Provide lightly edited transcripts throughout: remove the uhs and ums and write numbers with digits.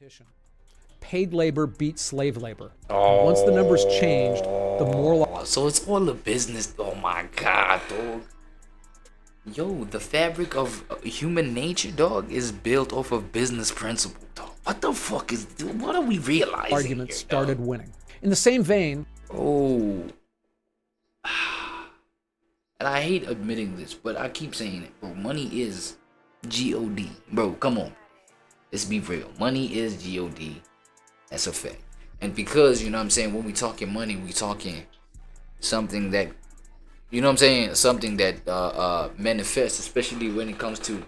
competition. Paid labor beats slave labor. And once the numbers changed, the more... So it's all a business. Oh my God, dog. Yo, the fabric of human nature, dog, is built off of business principle, dog. What the fuck is... What are we realizing arguments here, started dog? winning. In the same vein... Oh. And I hate admitting this, but I keep saying it, bro. Money is G-O-D. Bro, come on. Let's be real. Money is G-O-D. That's a fact. And because, you know what I'm saying, when we talking money, we talking something that, you know what I'm saying, something that manifests, especially when it comes to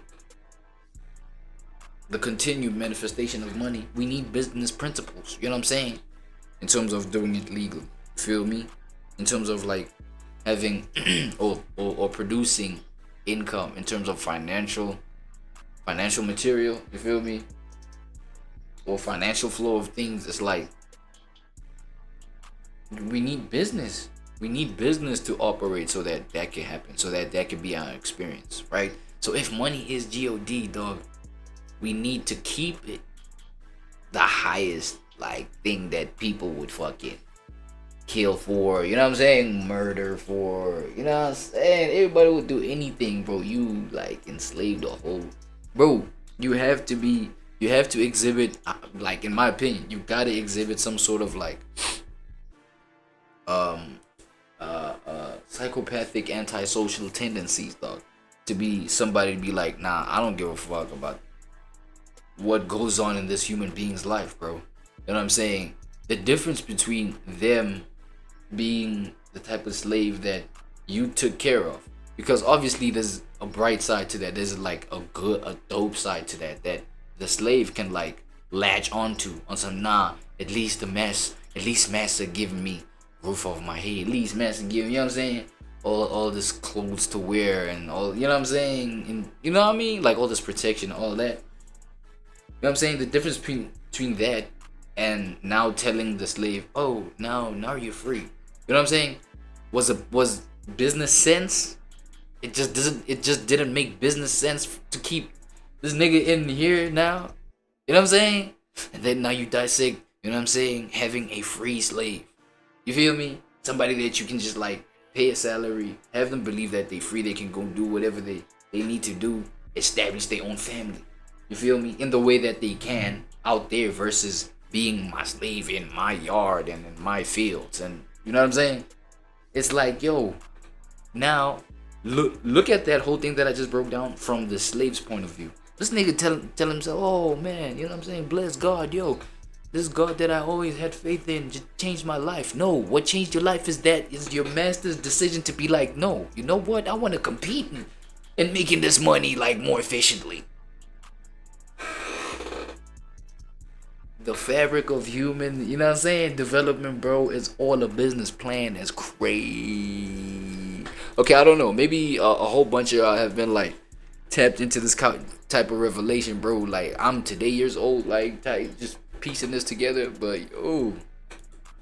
the continued manifestation of money. We need business principles, you know what I'm saying, in terms of doing it legally. Feel me? In terms of like having or producing income in terms of financial material, you feel me? Or financial flow of things. It's like we need business. We need business to operate so that that can happen, so that that can be our experience, right? So if money is G-O-D, dog, we need to keep it the highest like thing that people would fucking kill for, you know what I'm saying, murder for, you know what I'm saying, everybody would do anything, bro. You like enslaved the whole, bro. You have to exhibit, like, in my opinion, you gotta exhibit some sort of like psychopathic antisocial tendencies, dog, to be somebody to be like, nah, I don't give a fuck about what goes on in this human being's life, bro. You know what I'm saying? The difference between them being the type of slave that you took care of, because obviously there's a bright side to that, there's like a dope side to that, that the slave can like latch onto on some, nah, at least master giving me roof over my head, at least master giving, you know what I'm saying, all this clothes to wear and all, you know what I'm saying, and you know what I mean, like all this protection, all that, you know what I'm saying. The difference between that and now telling the slave, oh, now you're free, you know what I'm saying, was business sense. It just didn't make business sense to keep this nigga in here now, you know what I'm saying. And then now you dissect, you know what I'm saying, having a free slave, you feel me, somebody that you can just like pay a salary, have them believe that they free, they can go do whatever they need to do, establish their own family, you feel me, in the way that they can out there, versus being my slave in my yard and in my fields. And you know what I'm saying, it's like, yo, now look at that whole thing that I just broke down from the slave's point of view. This nigga tell himself, oh man, you know what I'm saying, bless God, yo, this God that I always had faith in just changed my life. No, what changed your life is your master's decision to be like, no, you know what, I want to compete in making this money like more efficiently. The fabric of human, you know what I'm saying, development, bro, is all a business plan. That's crazy. Okay, I don't know, maybe a whole bunch of y'all have been like tapped into this type of revelation, bro. Like, I'm today years old, like just piecing this together, but oh,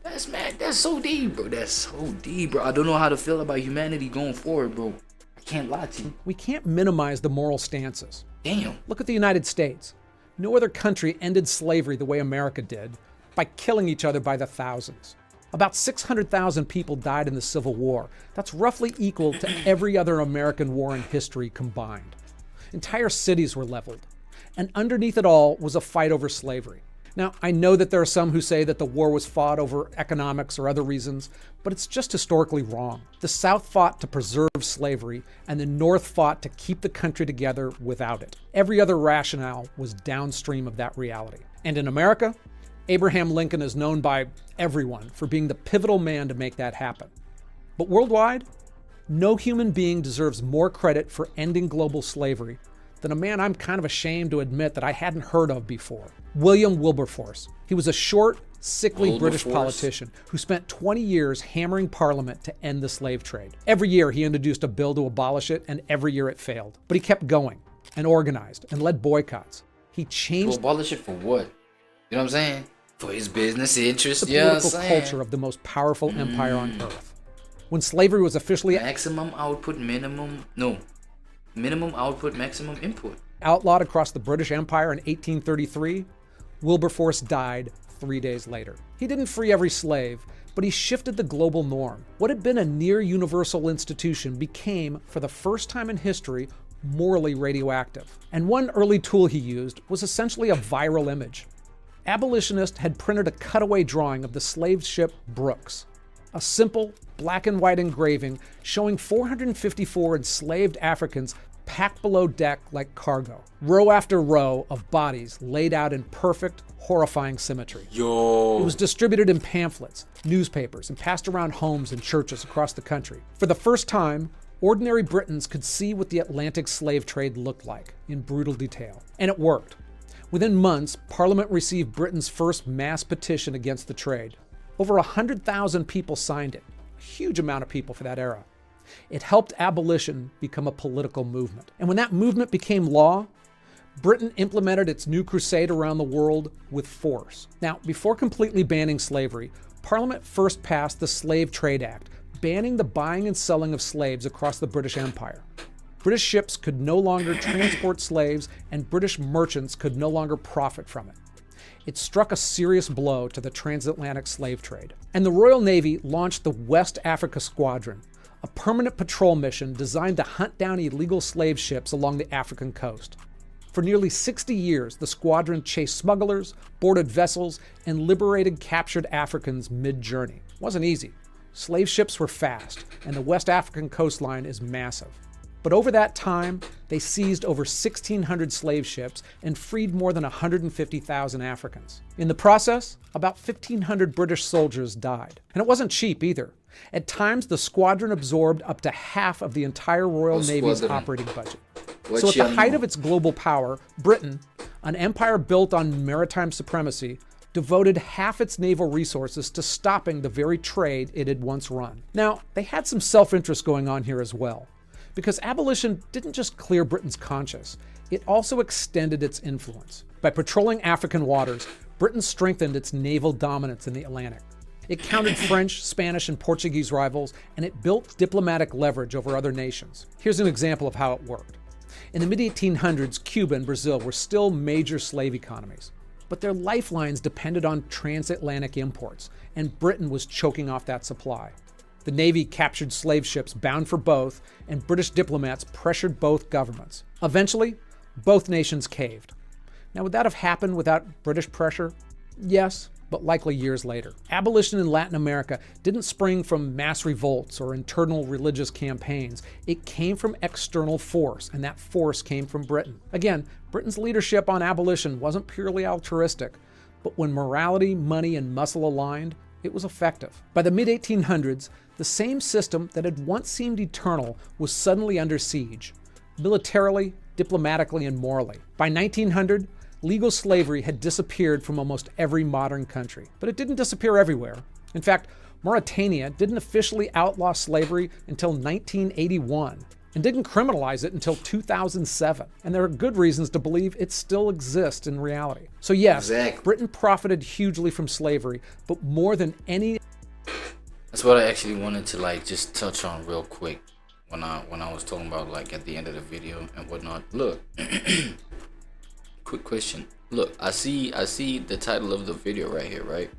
that's so deep, bro. That's so deep, bro. I don't know how to feel about humanity going forward, bro. I can't lie to you. We can't minimize the moral stances. Damn. Look at the United States. No other country ended slavery the way America did, by killing each other by the thousands. About 600,000 people died in the Civil War. That's roughly equal to every other American war in history combined. Entire cities were leveled. And underneath it all was a fight over slavery. Now, I know that there are some who say that the war was fought over economics or other reasons, but it's just historically wrong. The South fought to preserve slavery, and the North fought to keep the country together without it. Every other rationale was downstream of that reality. And in America, Abraham Lincoln is known by everyone for being the pivotal man to make that happen. But worldwide, no human being deserves more credit for ending global slavery than a man I'm kind of ashamed to admit that I hadn't heard of before, William Wilberforce. He was a short, sickly British politician who spent 20 years hammering Parliament to end the slave trade. Every year he introduced a bill to abolish it, and every year it failed. But he kept going and organized and led boycotts. He changed... To abolish it for what? You know what I'm saying? For his business interests, the political culture of the most powerful empire on earth. When slavery was officially... Maximum output, minimum output, maximum input. Outlawed across the British Empire in 1833, Wilberforce died 3 days later. He didn't free every slave, but he shifted the global norm. What had been a near universal institution became, for the first time in history, morally radioactive. And one early tool he used was essentially a viral image. Abolitionists had printed a cutaway drawing of the slave ship Brooks, a simple black and white engraving showing 454 enslaved Africans packed below deck like cargo, row after row of bodies laid out in perfect, horrifying symmetry. Yo. It was distributed in pamphlets, newspapers, and passed around homes and churches across the country. For the first time, ordinary Britons could see what the Atlantic slave trade looked like in brutal detail. And it worked. Within months, Parliament received Britain's first mass petition against the trade. Over 100,000 people signed it, a huge amount of people for that era. It helped abolition become a political movement. And when that movement became law, Britain implemented its new crusade around the world with force. Now, before completely banning slavery, Parliament first passed the Slave Trade Act, banning the buying and selling of slaves across the British Empire. British ships could no longer transport slaves, and British merchants could no longer profit from it. It struck a serious blow to the transatlantic slave trade. And the Royal Navy launched the West Africa Squadron, a permanent patrol mission designed to hunt down illegal slave ships along the African coast. For nearly 60 years, the squadron chased smugglers, boarded vessels, and liberated captured Africans mid-journey. It wasn't easy. Slave ships were fast, and the West African coastline is massive. But over that time, they seized over 1,600 slave ships and freed more than 150,000 Africans. In the process, about 1,500 British soldiers died. And it wasn't cheap either. At times, the squadron absorbed up to half of the entire Royal Navy's operating budget. So at the height of its global power, Britain, an empire built on maritime supremacy, devoted half its naval resources to stopping the very trade it had once run. Now, they had some self-interest going on here as well, because abolition didn't just clear Britain's conscience, it also extended its influence. By patrolling African waters, Britain strengthened its naval dominance in the Atlantic. It countered French, Spanish, and Portuguese rivals, and it built diplomatic leverage over other nations. Here's an example of how it worked. In the mid-1800s, Cuba and Brazil were still major slave economies, but their lifelines depended on transatlantic imports, and Britain was choking off that supply. The Navy captured slave ships bound for both, and British diplomats pressured both governments. Eventually, both nations caved. Now, would that have happened without British pressure? Yes, but likely years later. Abolition in Latin America didn't spring from mass revolts or internal religious campaigns. It came from external force, and that force came from Britain. Again, Britain's leadership on abolition wasn't purely altruistic, but when morality, money, and muscle aligned, it was effective. By the mid-1800s, the same system that had once seemed eternal was suddenly under siege, militarily, diplomatically, and morally. By 1900, legal slavery had disappeared from almost every modern country. But it didn't disappear everywhere. In fact, Mauritania didn't officially outlaw slavery until 1981 and didn't criminalize it until 2007. And there are good reasons to believe it still exists in reality. So yes, Exactly. Britain profited hugely from slavery, but more than any... That's what I actually wanted to just touch on real quick when I was talking about at the end of the video and whatnot. Look, quick question. Look, I see the title of the video right here, right?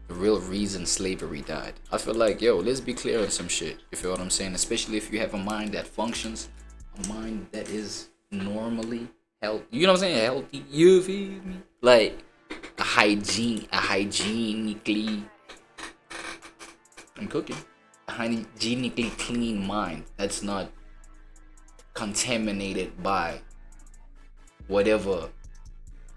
The real reason slavery died. I feel like, let's be clear on some shit. You feel what I'm saying? Especially if you have a mind that functions, a mind that is normally healthy. You know what I'm saying? Healthy. You feel me? Like a hygienically. I'm cooking. A hygienically clean mind that's not contaminated by whatever,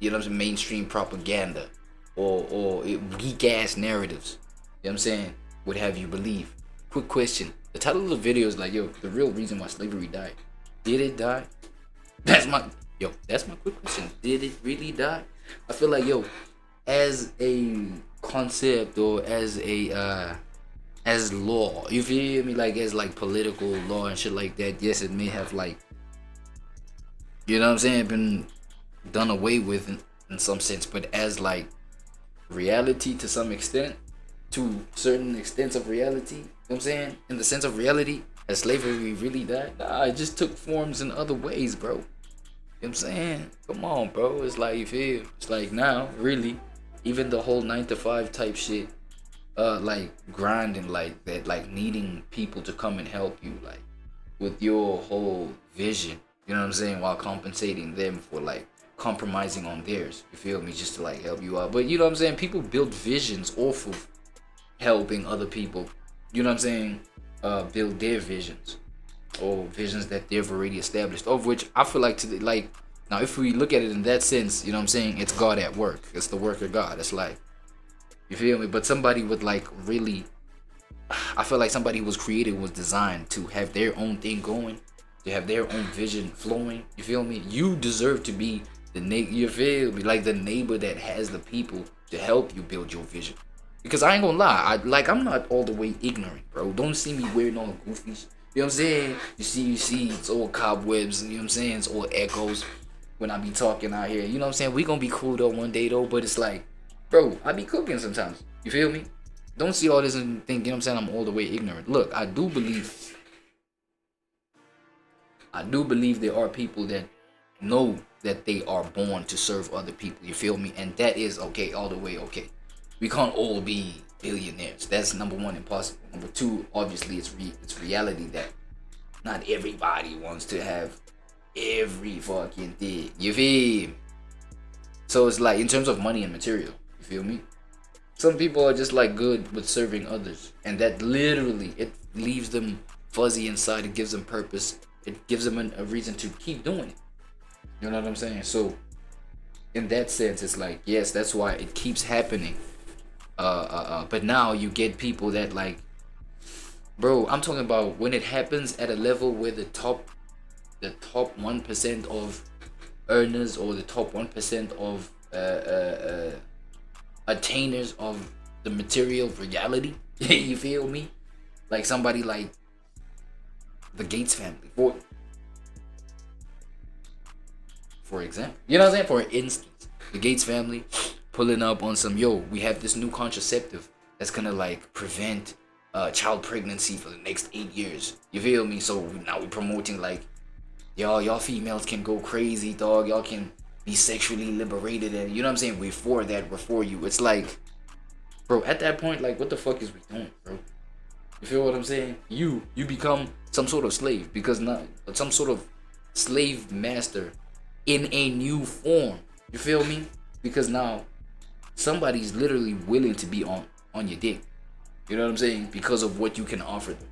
mainstream propaganda or weak ass narratives, you know what I'm saying, would have you believe. Quick question. The title of the video is the real reason why slavery died. Did it die? That's my quick question. Did it really die? I feel like, as a concept or as a as law, you feel me, as political law and shit like that, yes, it may have been done away with in some sense, but as reality to some extent, to certain extents of reality, you know what I'm saying, in the sense of reality, has slavery really died? Nah, it just took forms in other ways, bro. what I'm saying? Come on, bro. It's like, you feel? It's like now, really, even the whole 9 to 5 type shit, like grinding like that, like needing people to come and help you, like with your whole vision. You know what I'm saying? While compensating them for like compromising on theirs. You feel me? Just to like help you out. But you know what I'm saying? People build visions off of helping other people. You know what I'm saying? Build their visions. Or visions that they've already established, of which I feel like today, like now, if we look at it in that sense, you know what I'm saying, it's God at work. It's the work of God. It's like, you feel me? But somebody would like really, I feel like somebody who was created, was designed to have their own thing going, to have their own vision flowing. You feel me? You deserve to be the you feel me, like the neighbor that has the people to help you build your vision. Because I ain't gonna lie, I'm not all the way ignorant, bro. Don't see me wearing all goofies. You know what I'm saying? You see, it's all cobwebs, you know what I'm saying? It's all echoes when I be talking out here. You know what I'm saying? We gonna be cool though one day though, but it's like, bro, I be cooking sometimes. You feel me? Don't see all this and think, you know what I'm saying, I'm all the way ignorant. Look, I do believe there are people that know that they are born to serve other people. You feel me? And that is okay, all the way okay. We can't all be billionaires. That's number one, impossible. Number two, obviously it's reality that not everybody wants to have every fucking thing. You feel me? So it's like in terms of money and material, you feel me? Some people are just like good with serving others, and that literally, it leaves them fuzzy inside. It gives them purpose. It gives them a reason to keep doing it. You know what I'm saying? So in that sense, it's like, yes, that's why it keeps happening. But now you get people that like, bro, I'm talking about when it happens at a level where the top 1% of earners, or the top 1% of attainers of the material reality. You feel me? Like somebody like the Gates family, for example. You know what I'm saying? For instance, the Gates family pulling up on some, yo, we have this new contraceptive that's gonna like prevent child pregnancy for the next 8 years. You feel me? So now we're promoting like, y'all females can go crazy, dog. Y'all can be sexually liberated, and you know what I'm saying? We're for that. We're for you. It's like, bro, at that point, like, what the fuck is we doing, bro? You feel what I'm saying? You become some sort of slave, because not some sort of slave master in a new form. You feel me? Because now somebody's literally willing to be on your dick. You know what I'm saying? Because of what you can offer them.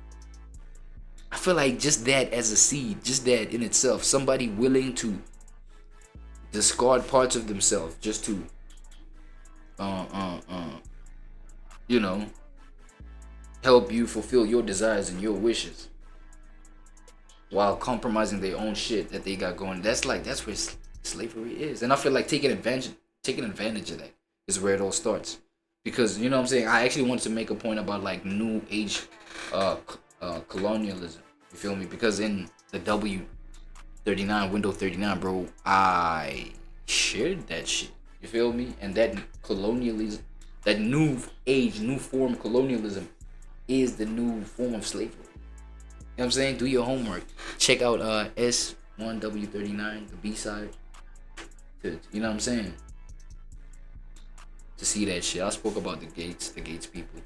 I feel like just that as a seed, just that in itself, somebody willing to discard parts of themselves just to you know, help you fulfill your desires and your wishes while compromising their own shit that they got going. That's where slavery is. And I feel like taking advantage of that is where it all starts. Because, you know what I'm saying, I actually wanted to make a point about like new age colonialism. You feel me? Because in the Window 39, bro, I shared that shit. You feel me? And that colonialism, that new age, new form colonialism is the new form of slavery. You know what I'm saying? Do your homework. Check out S1W40, the B-side. You know what I'm saying? To see that shit. I spoke about the Gates people.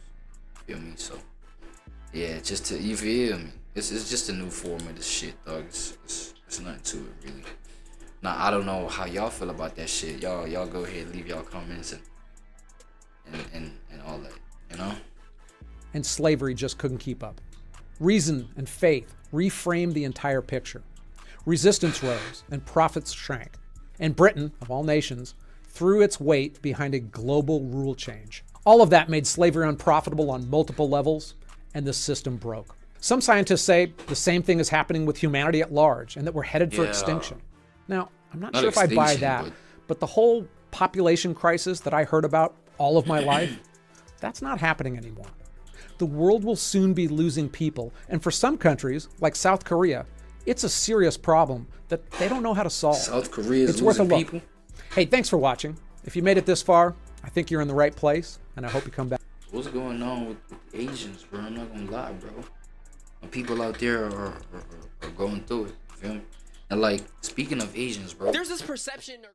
You feel me? So yeah, just to, you feel me? It's just a new form of this shit, dog. It's nothing to it, really. Now, I don't know how y'all feel about that shit. Y'all go ahead, leave y'all comments and all that, you know? And slavery just couldn't keep up. Reason and faith reframed the entire picture. Resistance rose and profits shrank. And Britain, of all nations, threw its weight behind a global rule change. All of that made slavery unprofitable on multiple levels, and the system broke. Some scientists say the same thing is happening with humanity at large, and that we're headed for extinction. Now, I'm not sure if I buy that, but the whole population crisis that I heard about all of my life, that's not happening anymore. The world will soon be losing people, and for some countries, like South Korea, it's a serious problem that they don't know how to solve. South Korea is losing people? Hey, thanks for watching. If you made it this far, I think you're in the right place, and I hope you come back. What's going on with Asians, bro? I'm not gonna lie, bro. People out there are going through it. You feel me? And like, speaking of Asians, bro, There's this perception